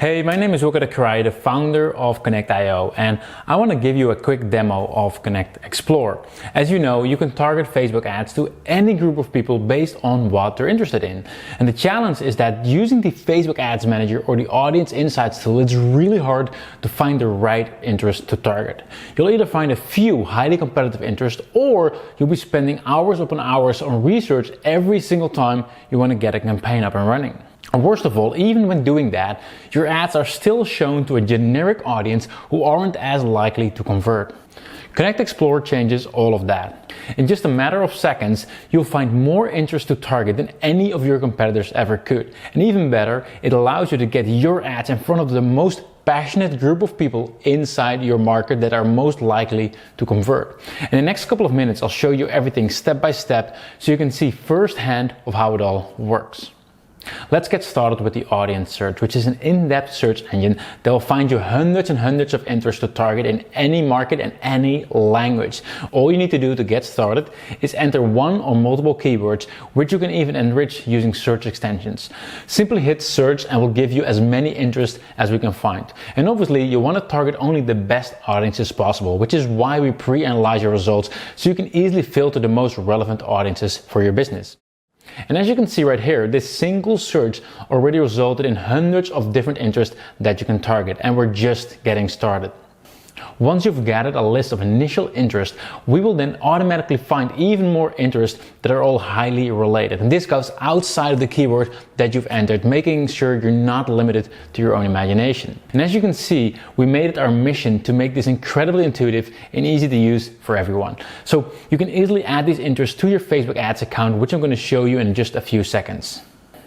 Hey, my name is Wilke, the founder of Connect.io, and I want to give you a quick demo of ConnectExplore. As you know, you can target Facebook ads to any group of people based on what they're interested in. And the challenge is that using the Facebook Ads Manager or the Audience Insights tool, it's really hard to find the right interest to target. You'll either find a few highly competitive interests, or you'll be spending hours upon hours on research every single time you want to get a campaign up and running. And worst of all, even when doing that, your ads are still shown to a generic audience who aren't as likely to convert. ConnectExplore changes all of that. In just a matter of seconds, you'll find more interest to target than any of your competitors ever could. And even better, it allows you to get your ads in front of the most passionate group of people inside your market that are most likely to convert. In the next couple of minutes, I'll show you everything step by step so you can see firsthand of how it all works. Let's get started with the audience search, which is an in-depth search engine that will find you hundreds and hundreds of interests to target in any market and any language. All you need to do to get started is enter one or multiple keywords, which you can even enrich using search extensions. Simply hit search and we'll give you as many interests as we can find. And obviously you want to target only the best audiences possible, which is why we pre-analyze your results so you can easily filter the most relevant audiences for your business. And as you can see right here, this single search already resulted in hundreds of different interests that you can target, and we're just getting started. Once you've gathered a list of initial interests, we will then automatically find even more interests that are all highly related. And this goes outside of the keyword that you've entered, making sure you're not limited to your own imagination. And as you can see, we made it our mission to make this incredibly intuitive and easy to use for everyone. So you can easily add these interests to your Facebook ads account, which I'm going to show you in just a few seconds.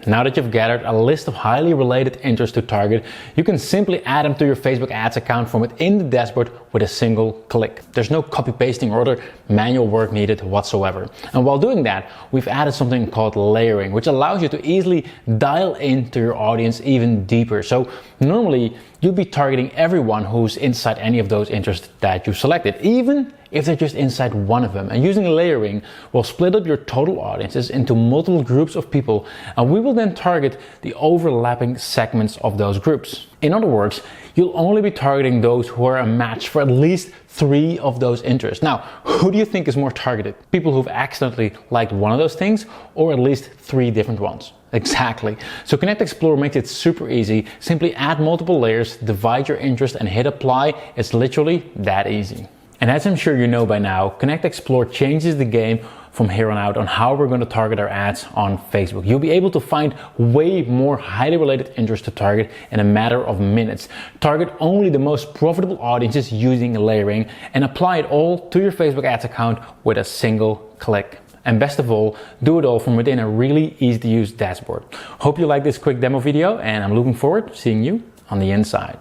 Now that you've gathered a list of highly related interests to target, you can simply add them to your Facebook ads account from within the dashboard with a single click. There's no copy pasting or other manual work needed whatsoever. And while doing that, we've added something called layering, which allows you to easily dial into your audience even deeper. So normally you'll be targeting everyone who's inside any of those interests that you've selected, even if they're just inside one of them. And using layering, we'll split up your total audiences into multiple groups of people, and we will then target the overlapping segments of those groups. In other words, you'll only be targeting those who are a match for at least 3 of those interests. Now, who do you think is more targeted? People who've accidentally liked one of those things, or at least 3 different ones? Exactly. So ConnectExplore makes it super easy. Simply add multiple layers, divide your interest, and hit apply. It's literally that easy. And as I'm sure you know by now, ConnectExplore changes the game from here on out on how we're going to target our ads on Facebook. You'll be able to find way more highly related interests to target in a matter of minutes. Target only the most profitable audiences using layering and apply it all to your Facebook ads account with a single click. And best of all, do it all from within a really easy to use dashboard. Hope you like this quick demo video, and I'm looking forward to seeing you on the inside.